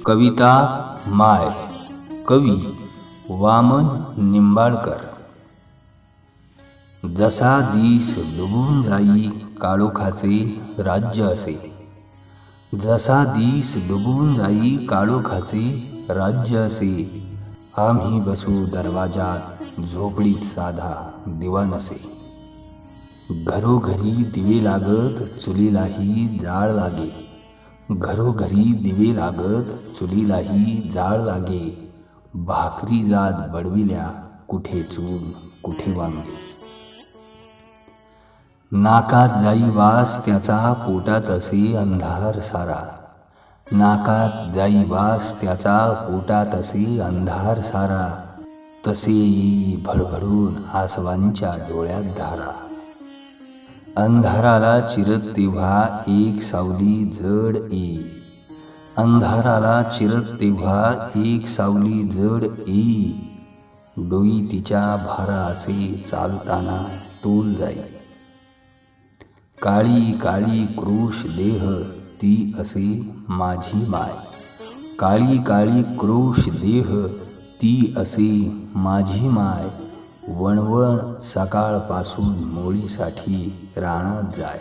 कविता माय, कवी वामन निंबाळकर. जसा दिस डुबून जाई काळोखाचे राज्य असे, जसा दिस डुबून जाई काळोखाचे राज्य असे. आम्ही बसू दरवाजात झोपडीत साधा दिवा नसे. घरोघरी दिवे लागत चुलीलाही जाळ लागे, घरोघरी दिवे लागत चुलीलाही जाळ लागे. भाकरी जात बडविल्या कुठे चूल कुठे वांगे. नाकात जाई वास त्याचा पोटात असे अंधार सारा, नाकात जाई वास त्याचा पोटात असे अंधार सारा. तसे येई भडभडून आसवांच्या डोळ्यात धारा. अंधाराला चिरत तेव्हा एक सावली जड येई, अंधाराला चिरत तेव्हा एक सावली जड येई. डोई तिच्या भारा असे चालताना तोल जाई. काळी काळी क्रोश देह ती असे माझी माय, काळी काळी क्रोश देह ती असे माझी माय. वणवण सकाळपासून मोळीसाठी रानात जाय.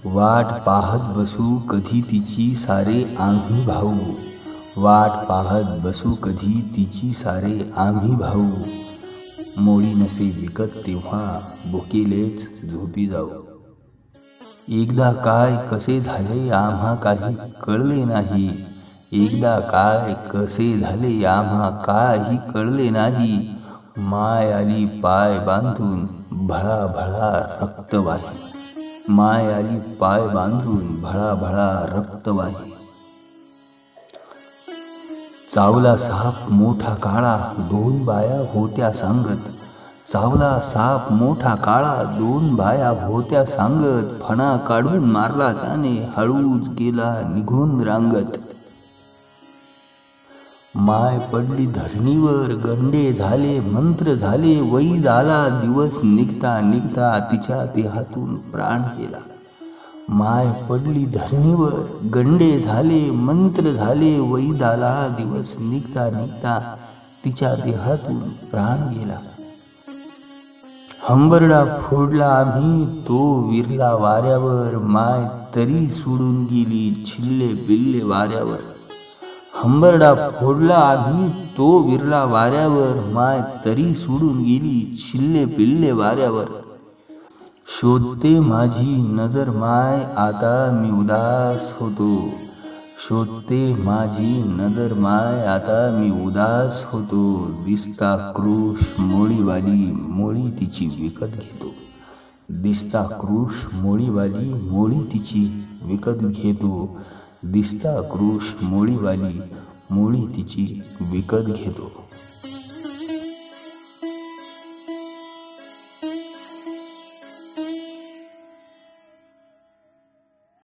वाट पाहत बसू कधी तिची सारे आम्ही भाऊ, वाट पाहत बसू कधी तिची सारे आम्ही भाऊ. मोळी नसे विकत तेव्हा भुकेलेच झोपी जाऊ. एकदा काय कसे झाले आम्हा काही कळले नाही, एकदा काय कसे झाले आम्हा काही कळले नाही. माय आली पाय बांधून भळा भळा रक्त वाही, माय आली पाय बांधून भळा भळा रक्त वाही. चावला साप मोठा काळा दोन बाया होत्या सांगत, चावला साप मोठा काळा दोन बाया होत्या सांगत. फणा काढून मारला त्याने हळूच गेला निघून रांगत. माय पडली धरणीवर गंडे झाले मंत्र झाले, वैद आला दिवस निघता निघता तिच्या देहातून प्राण गेला. माय पडली धरणीवर गंडे झाले मंत्र झाले, वैद आला दिवस निघता निघता तिच्या देहातून प्राण गेला. हंबरडा फोडला आम्ही तो विरला वाऱ्यावर, माय तरी सोडून गेली छिल्ले पिल्ले वाऱ्यावर. हंबरडा फोडला आम्ही तो विरला वाऱ्यावर, माय तरी सोडून गेली छिल्ले पिल्ले वाऱ्यावर. शोधते माझी नजर माय आता मी उदास होतो, शोधते माझी नजर माय आता मी उदास होतो. दिसता क्रोश मोळीवाली मोळी तिची विकत घेतो, दिसता क्रोश मोळीवाली मोळी तिची विकत घेतो. दिसता क्रोश मोळीवाली मोळी तिची विकत घेतो.